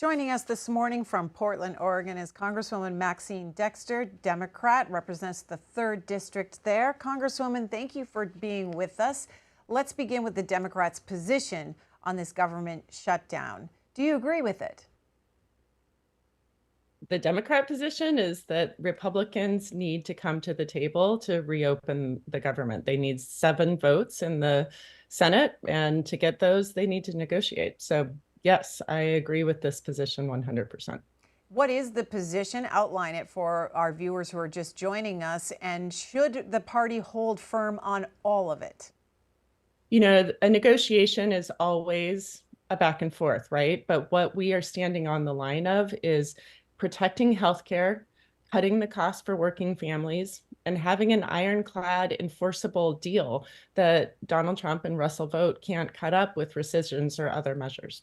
Joining us this morning from Portland, Oregon is Congresswoman Maxine Dexter, Democrat, represents the 3rd District there. Congresswoman, thank you for being with us. Let's begin with the Democrats' position on this government shutdown. Do you agree with it? The Democrat position is that Republicans need to come to the table to reopen the government. They need 7 votes in the Senate, and to get those, they need to negotiate. So yes, I agree with this position 100%. What is the position? Outline it for our viewers who are just joining us. And should the party hold firm on all of it? You know, a negotiation is always a back and forth, right? But what we are standing on the line of is protecting healthcare, cutting the cost for working families, and having an ironclad enforceable deal that Donald Trump and Russell Vought can't cut up with rescissions or other measures.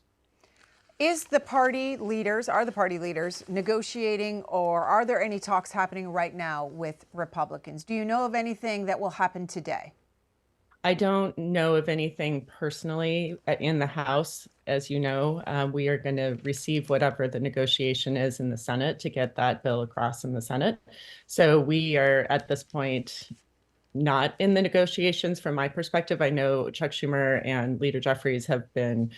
Are the party leaders negotiating, or are there any talks happening right now with Republicans? Do you know of anything that will happen today? I don't know of anything personally in the House. As you know, we are going to receive whatever the negotiation is in the Senate to get that bill across in the Senate. So we are at this point not in the negotiations. From my perspective, I know Chuck Schumer and Leader Jeffries have been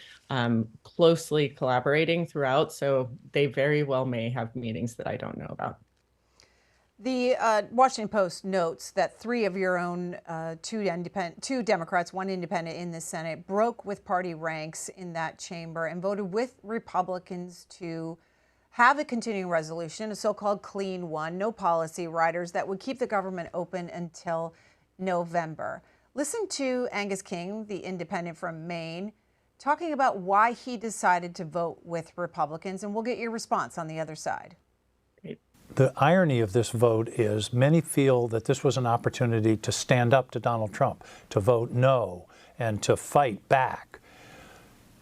closely collaborating throughout, so they very well may have meetings that I don't know about. The Washington Post notes that 3 of your own, 2 Democrats, 1 independent in the Senate, broke with party ranks in that chamber and voted with Republicans to have a continuing resolution, a so-called clean one, no policy riders, that would keep the government open until November. Listen to Angus King, the independent from Maine, talking about why he decided to vote with Republicans, and we'll get your response on the other side. The irony of this vote is many feel that this was an opportunity to stand up to Donald Trump, to vote no, and to fight back.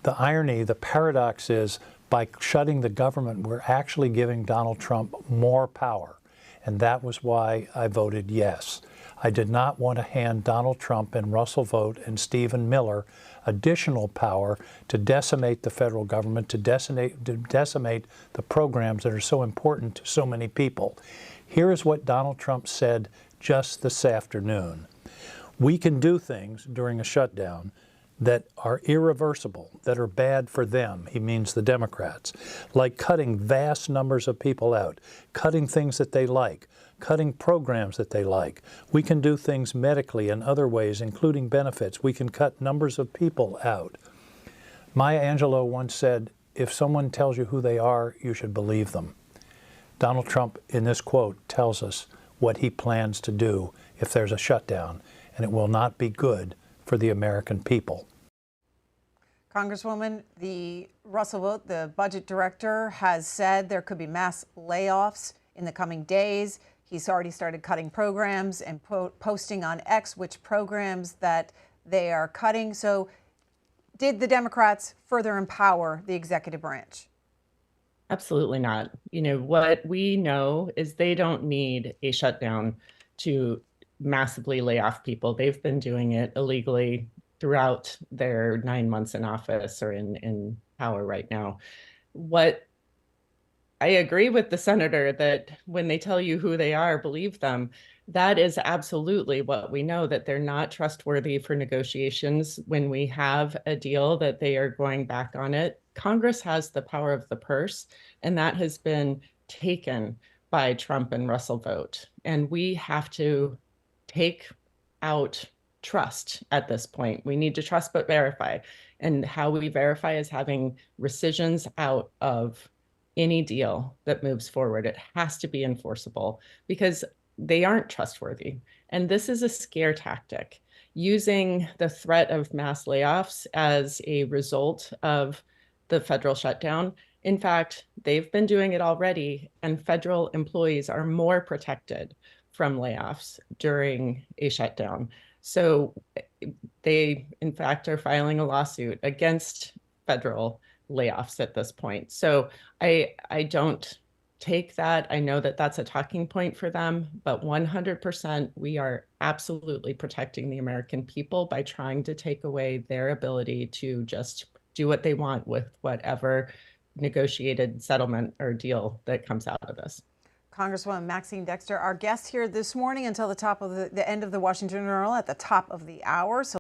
The irony, the paradox is, by shutting the government, we're actually giving Donald Trump more power. And that was why I voted yes. I did not want to hand Donald Trump and Russell Vought and Stephen Miller additional power to decimate the federal government, to decimate the programs that are so important to so many people. Here is what Donald Trump said just this afternoon. We can do things during a shutdown that are irreversible, that are bad for them, he means the Democrats, like cutting vast numbers of people out, cutting things that they like, cutting programs that they like. We can do things medically and other ways, including benefits. We can cut numbers of people out. Maya Angelou once said, if someone tells you who they are, you should believe them. Donald Trump, in this quote, tells us what he plans to do if there's a shutdown, and it will not be good for the American people. Congresswoman, the Russell Vought, the budget director, has said there could be mass layoffs in the coming days. He's already started cutting programs and posting on X which programs that they are cutting. So did the Democrats further empower the executive branch? Absolutely not. You know, what we know is they don't need a shutdown to massively lay off people. They've been doing it illegally throughout their 9 months in office or in power right now. What I agree with the senator that when they tell you who they are, believe them. That is absolutely what we know, that they're not trustworthy for negotiations. When we have a deal that they are going back on it, Congress has the power of the purse, and that has been taken by Trump and Russell Vought. And we have to take out trust at this point. We need to trust but verify. And how we verify is having rescissions out of any deal that moves forward. It has to be enforceable because they aren't trustworthy. And this is a scare tactic, using the threat of mass layoffs as a result of the federal shutdown. In fact, they've been doing it already, and federal employees are more protected from layoffs during a shutdown. So they, in fact, are filing a lawsuit against federal layoffs at this point. So I don't take that. I know that that's a talking point for them, but 100% we are absolutely protecting the American people by trying to take away their ability to just do what they want with whatever negotiated settlement or deal that comes out of this. Congresswoman Maxine Dexter, our guest here this morning until the end of the Washington Journal at the top of the hour. So